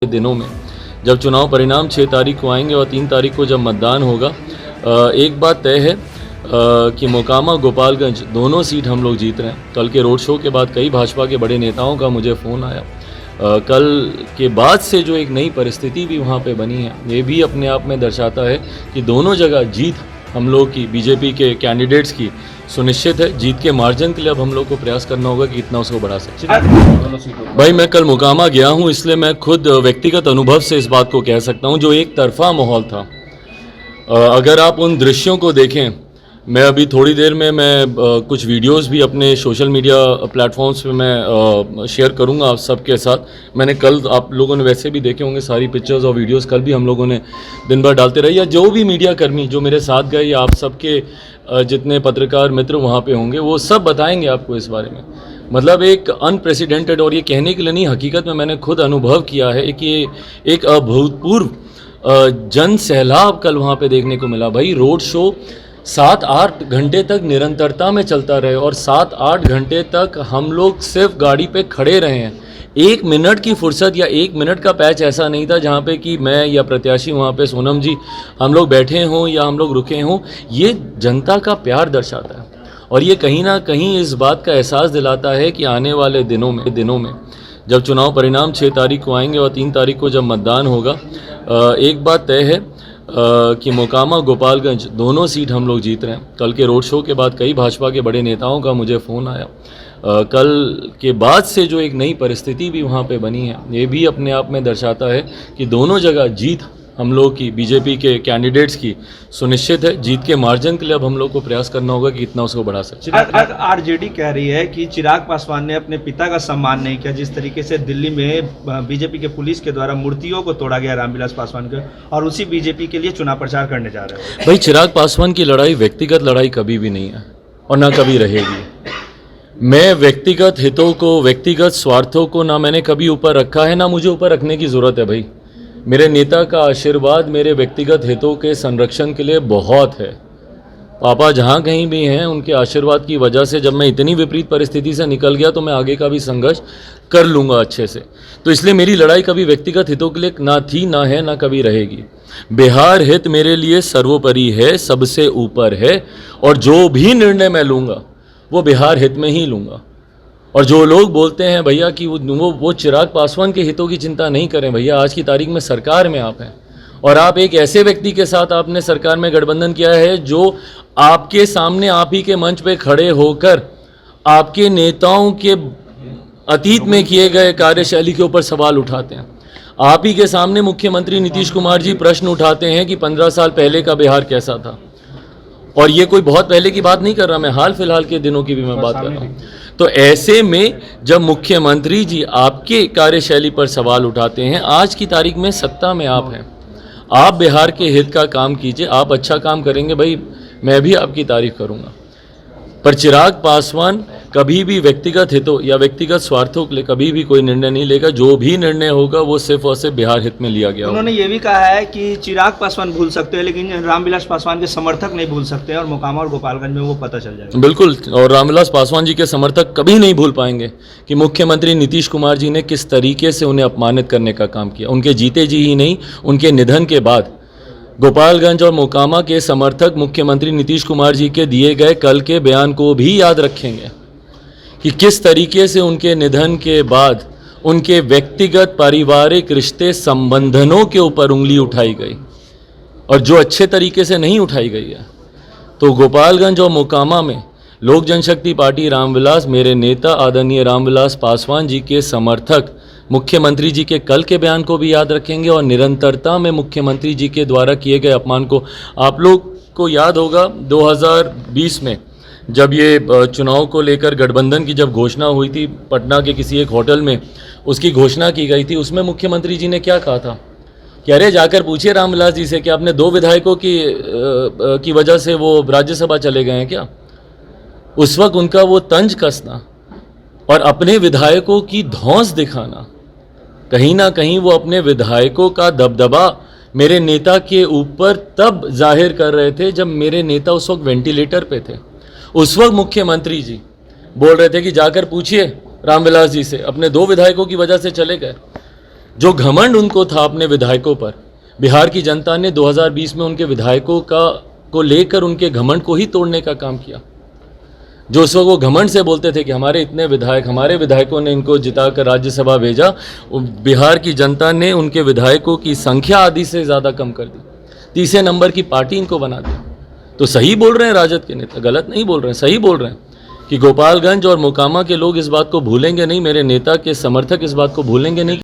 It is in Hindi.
दिनों में जब चुनाव परिणाम 6 तारीख को आएंगे और 3 तारीख को जब मतदान होगा, एक बात तय है कि मोकामा गोपालगंज दोनों सीट हम लोग जीत रहे हैं। कल के रोड शो के बाद कई भाजपा के बड़े नेताओं का मुझे फ़ोन आया। कल के बाद से जो एक नई परिस्थिति भी वहाँ पे बनी है, ये भी अपने आप में दर्शाता है कि दोनों जगह जीत हम लोग की, बीजेपी के कैंडिडेट्स की सुनिश्चित है। जीत के मार्जिन के लिए अब हम लोग को प्रयास करना होगा कि कितना उसको बढ़ा सकते हैं। भाई मैं कल मोकामा गया हूँ, इसलिए मैं खुद व्यक्तिगत अनुभव से इस बात को कह सकता हूँ। जो एक तरफा माहौल था, अगर आप उन दृश्यों को देखें, मैं अभी थोड़ी देर में कुछ वीडियोस भी अपने सोशल मीडिया प्लेटफॉर्म्स पे मैं शेयर करूंगा आप सबके साथ। मैंने कल, आप लोगों ने वैसे भी देखे होंगे सारी पिक्चर्स और वीडियोस, कल भी हम लोगों ने दिन भर डालते रहे, या जो भी मीडिया कर्मी जो मेरे साथ गए या आप सबके जितने पत्रकार मित्र वहाँ पे होंगे, वो सब बताएंगे आपको इस बारे में। मतलब एक अनप्रेसिडेंटेड, और ये कहने के लिए नहीं, हकीकत में मैंने खुद अनुभव किया है कि एक अभूतपूर्व जन सैलाब कल वहाँ पे देखने को मिला। भाई रोड शो 7-8 घंटे तक निरंतरता में चलता रहे और 7-8 घंटे तक हम लोग सिर्फ गाड़ी पे खड़े रहे हैं। 1 मिनट की फुर्सत या 1 मिनट का पैच ऐसा नहीं था जहाँ पे कि मैं या प्रत्याशी वहाँ पे सोनम जी हम लोग बैठे हों या हम लोग रुके हों। ये जनता का प्यार दर्शाता है और ये कहीं ना कहीं इस बात का एहसास दिलाता है कि आने वाले दिनों में जब चुनाव परिणाम 6 तारीख को आएंगे और 3 तारीख को जब मतदान होगा, एक बात तय है कि मोकामा गोपालगंज दोनों सीट हम लोग जीत रहे हैं। कल के रोड शो के बाद कई भाजपा के बड़े नेताओं का मुझे फ़ोन आया। कल के बाद से जो एक नई परिस्थिति भी वहाँ पे बनी है, ये भी अपने आप में दर्शाता है कि दोनों जगह जीत हम लोग की, बीजेपी के कैंडिडेट्स की सुनिश्चित है। जीत के मार्जिन के लिए अब हम लोग को प्रयास करना होगा कि कितना उसको बढ़ा सकते हैं। आरजेडी कह रही है कि चिराग पासवान ने अपने पिता का सम्मान नहीं किया, जिस तरीके से दिल्ली में बीजेपी के पुलिस के द्वारा मूर्तियों को तोड़ा गया रामविलास पासवान के, और उसी बीजेपी के लिए चुनाव प्रचार करने जा रहे हैं। भाई चिराग पासवान की लड़ाई व्यक्तिगत लड़ाई कभी भी नहीं है और ना कभी रहेगी। मैं व्यक्तिगत हितों को, व्यक्तिगत स्वार्थों को ना मैंने कभी ऊपर रखा है, ना मुझे ऊपर रखने की ज़रूरत है। भाई मेरे नेता का आशीर्वाद मेरे व्यक्तिगत हितों के संरक्षण के लिए बहुत है। पापा जहाँ कहीं भी हैं, उनके आशीर्वाद की वजह से जब मैं इतनी विपरीत परिस्थिति से निकल गया तो मैं आगे का भी संघर्ष कर लूँगा अच्छे से। तो इसलिए मेरी लड़ाई कभी व्यक्तिगत हितों के लिए ना थी, ना है, ना कभी रहेगी। बिहार हित मेरे लिए सर्वोपरि है, सबसे ऊपर है, और जो भी निर्णय मैं लूँगा वो बिहार हित में ही लूँगा। और जो लोग बोलते हैं भैया कि वो चिराग पासवान के हितों की चिंता नहीं करें, भैया आज की तारीख में सरकार में आप हैं और आप एक ऐसे व्यक्ति के साथ आपने सरकार में गठबंधन किया है जो आपके सामने आप ही के मंच पे खड़े होकर आपके नेताओं के अतीत में किए गए कार्यशैली के ऊपर सवाल उठाते हैं। आप ही के सामने मुख्यमंत्री नीतीश कुमार जी प्रश्न उठाते हैं कि 15 साल पहले का बिहार कैसा था। और ये कोई बहुत पहले की बात नहीं कर रहा, मैं हाल फिलहाल के दिनों की भी मैं बात कर रहा हूँ। तो ऐसे में जब मुख्यमंत्री जी आपके कार्यशैली पर सवाल उठाते हैं, आज की तारीख में सत्ता में आप हैं, आप बिहार के हित का काम कीजिए, आप अच्छा काम करेंगे, भाई मैं भी आपकी तारीफ करूँगा। पर चिराग पासवान कभी भी व्यक्तिगत हितों या व्यक्तिगत स्वार्थों के लिए कभी भी कोई निर्णय नहीं लेगा। जो भी निर्णय होगा वो सिर्फ और सिर्फ बिहार हित में लिया गया। उन्होंने ये भी कहा है कि चिराग पासवान भूल सकते हैं लेकिन रामविलास पासवान के समर्थक नहीं भूल सकते, और मोकामा और गोपालगंज में वो पता चल जाएगा। बिल्कुल, और रामविलास पासवान जी के समर्थक कभी नहीं भूल पाएंगे कि मुख्यमंत्री नीतीश कुमार जी ने किस तरीके से उन्हें अपमानित करने का काम किया। उनके जीते जी ही नहीं, उनके निधन के बाद गोपालगंज और मोकामा के समर्थक मुख्यमंत्री नीतीश कुमार जी के दिए गए कल के बयान को भी याद रखेंगे कि किस तरीके से उनके निधन के बाद उनके व्यक्तिगत पारिवारिक रिश्ते संबंधनों के ऊपर उंगली उठाई गई, और जो अच्छे तरीके से नहीं उठाई गई है। तो गोपालगंज और मोकामा में लोक जनशक्ति पार्टी रामविलास, मेरे नेता आदरणीय रामविलास पासवान जी के समर्थक मुख्यमंत्री जी के कल के बयान को भी याद रखेंगे, और निरंतरता में मुख्यमंत्री जी के द्वारा किए गए अपमान को। आप लोग को याद होगा 2020 में जब ये चुनाव को लेकर गठबंधन की जब घोषणा हुई थी, पटना के किसी एक होटल में उसकी घोषणा की गई थी, उसमें मुख्यमंत्री जी ने क्या कहा था कि अरे जाकर पूछिए रामविलास जी से कि आपने 2 विधायकों की वजह से वो राज्यसभा चले गए हैं क्या। उस वक्त उनका वो तंज कसना और अपने विधायकों की धौंस दिखाना, कहीं ना कहीं वो अपने विधायकों का दबदबा मेरे नेता के ऊपर तब जाहिर कर रहे थे जब मेरे नेता उस वक्त वेंटिलेटर पे थे। उस वक्त मुख्यमंत्री जी बोल रहे थे कि जाकर पूछिए रामविलास जी से, अपने 2 विधायकों की वजह से चले गए। जो घमंड उनको था अपने विधायकों पर, बिहार की जनता ने 2020 में उनके विधायकों को लेकर उनके घमंड को ही तोड़ने का काम किया। जो उस वक्त वो घमंड से बोलते थे कि हमारे इतने विधायक, हमारे विधायकों ने इनको जिताकर राज्यसभा भेजा, बिहार की जनता ने उनके विधायकों की संख्या आधी से ज़्यादा कम कर दी, तीसरे नंबर की पार्टी इनको बना दी। तो सही बोल रहे हैं राजद के नेता, गलत नहीं बोल रहे हैं, सही बोल रहे हैं कि गोपालगंज और मोकामा के लोग इस बात को भूलेंगे नहीं, मेरे नेता के समर्थक इस बात को भूलेंगे नहीं।